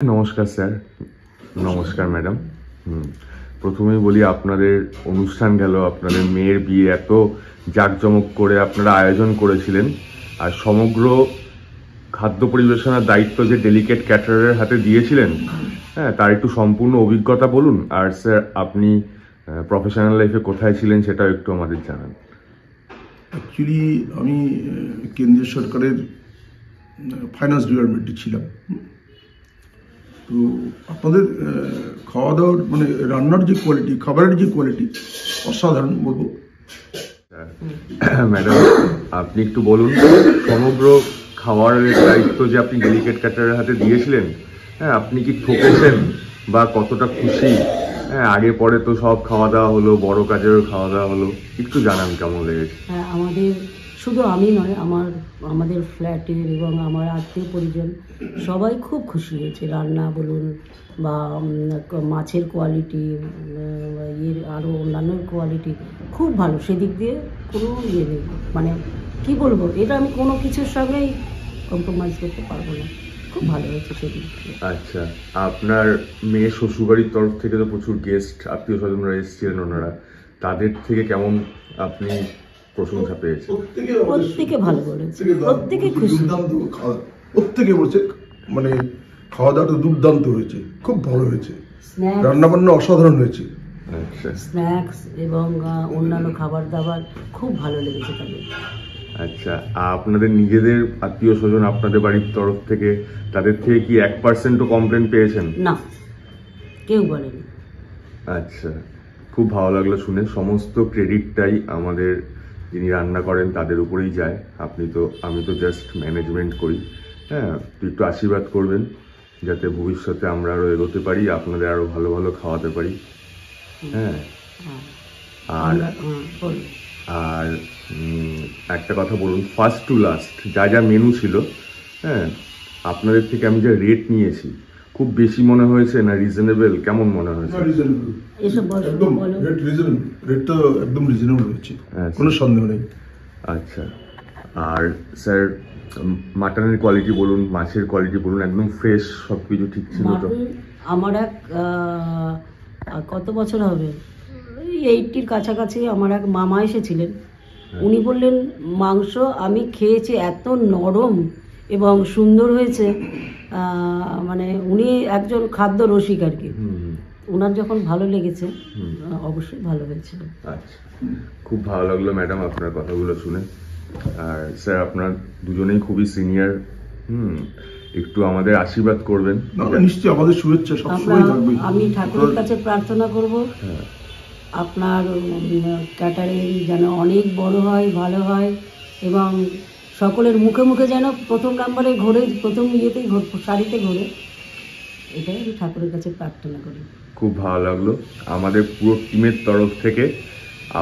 নমস্কার স্যার। নমস্কার ম্যাডাম। প্রথমেই বলি, আপনাদের অনুষ্ঠান গেল, আপনাদের মেয়ের বিয়ে এত জাঁকজমক করে আপনারা আয়োজন করেছিলেন, আর সমগ্র খাদ্য পরিবেশনার দায়িত্ব যে ডেলিকেট ক্যাটারারের হাতে দিয়েছিলেন, হ্যাঁ, তার একটু সম্পূর্ণ অভিজ্ঞতা বলুন। আর স্যার, আপনি প্রফেশনাল লাইফে কোথায় ছিলেন সেটাও একটু আমাদের জানান। অ্যাকচুয়ালি আমি কেন্দ্রীয় সরকারের ফাইন্যান্স ডিপার্টমেন্টে ছিলাম। তো আপনাদের খাওয়া দাওয়ার মানে রান্নার যে কোয়ালিটি, খাবারের যে কোয়ালিটি অসাধারণ বলবো। ম্যাডাম, আপনি একটু বলুন, সমগ্র খাওয়ারের দায়িত্ব যে আপনি ডেলিকেট ক্যাটারের হাতে দিয়েছিলেন, হ্যাঁ, আপনি কি ঠকেছেন বা কতটা খুশি? হ্যাঁ, আগে পরে তো সব খাওয়া দাওয়া হলো, বড় কাজেরও খাওয়া দাওয়া হলো, একটু জানান কেমন লেগেছে। হ্যাঁ, আমাদের শুধু আমি নয়, আমাদের ফ্ল্যাটের এবং আমার আত্মীয় পরিজন সবাই খুব খুশি হয়েছে। রান্না বলুন বা মাছের কোয়ালিটি, আরও অন্যান্য কোয়ালিটি খুব ভালো। সেদিক দিয়ে কোনো ইয়ে নেই, মানে কী বলবো, এটা আমি কোনো কিছুর সঙ্গেই কম্প্রোমাইজ করতে পারবো না। খুব ভালো হয়েছে সেদিক দিয়ে। আচ্ছা, আপনার মেয়ে শ্বশুরবাড়ির তরফ থেকে তো প্রচুর গেস্ট, আত্মীয় স্বজনরা এসেছিলেন, ওনারা তাদের থেকে কেমন আপনি প্রশংসা পেয়েছেন? প্রত্যেকে ভালো বলেছে, প্রত্যেকে খুশি। প্রত্যেকে বলছে মানে খাওয়া দাওয়াটা দুর্দান্ত হয়েছে, খুব ভালো হয়েছে, রান্না বান্না অসাধারণ হয়েছে। আচ্ছা, স্ন্যাক্স এবং অন্যান্য খাবার দাবার খুব ভালো লেগেছে তাদের। আচ্ছা, আপনাদের নিজেদের আত্মীয় স্বজন আপনাদের বাড়ির তরফ থেকে, তাদের থেকে কি 1%ও কমপ্লেন পেয়েছেন? না, কেউ বলেনি। আচ্ছা, খুব ভালো লাগলো শুনে। সমস্ত ক্রেডিটটাই আমাদের যিনি রান্না করেন তাদের উপরেই যায়। আমি তো জাস্ট ম্যানেজমেন্ট করি। হ্যাঁ, একটু আশীর্বাদ করবেন যাতে ভবিষ্যতে আমরা আরও এগোতে পারি, আপনাদের আরও ভালো ভালো খাওয়াতে পারি। হ্যাঁ, আর আর একটা কথা বলুন, ফার্স্ট টু লাস্ট যা যা মেনু ছিল, হ্যাঁ, আপনাদের থেকে আমি যা রেট নিয়েছি, খুব বেশি মনে হয়েছে না রিজনেবল? কেমন মনে হয়েছে? রেটটা একদম রিজনেবল হয়েছে, কোনো সন্দেহ নেই। আচ্ছা, আর স্যার, মাটনের কোয়ালিটি বলুন, মাছের কোয়ালিটি বলুন, একদম ফ্রেশ সব কিছু ঠিক ছিল তো? আমার কত বছর হবে, 80-র কাছাকাছি আমার এক মামা এসেছিলেন। উনি বললেন, মাংস আমি খেয়েছি, এত নরম এবং সুন্দর হয়েছে। মানে উনি একজন খাদ্য রসিক আর কি। ওনার যখন ভালো লেগেছে, অবশ্যই ভালো হয়েছিল। আচ্ছা, খুব ভালো লাগলো ম্যাডাম আপনার কথাগুলো শুনে। আর স্যার, আপনার দুজনেই খুবই সিনিয়র, একটু আমাদের আশীর্বাদ করবেন। নিশ্চয়ই, আমাদের শুভেচ্ছা সবসময় থাকবে। আমি ঠাকুরের কাছে প্রার্থনা করব আপনার ক্যাটারিং যেন অনেক বড় হয়, ভালো হয়, এবং সকলের মুখে মুখে যেন প্রথম নাম্বারে ঘোরে, প্রথম ইয়েতেই সারিতে ঘোরে, এটাই আমি ঠাকুরের কাছে প্রার্থনা করি। খুব ভালো লাগলো। আমাদের পুরো টিমের তরফ থেকে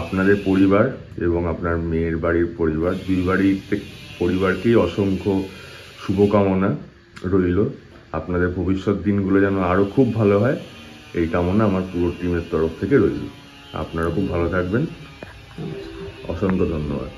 আপনাদের পরিবার এবং আপনার মেয়ের বাড়ির পরিবার, দুই বাড়ির পরিবারকেই অসংখ্য শুভকামনা রইল। আপনাদের ভবিষ্যৎ দিনগুলো যেন আরও খুব ভালো হয়, এই কামনা আমার পুরো টিমের তরফ থেকে রইল। আপনারা খুব ভালো থাকবেন। অসংখ্য ধন্যবাদ।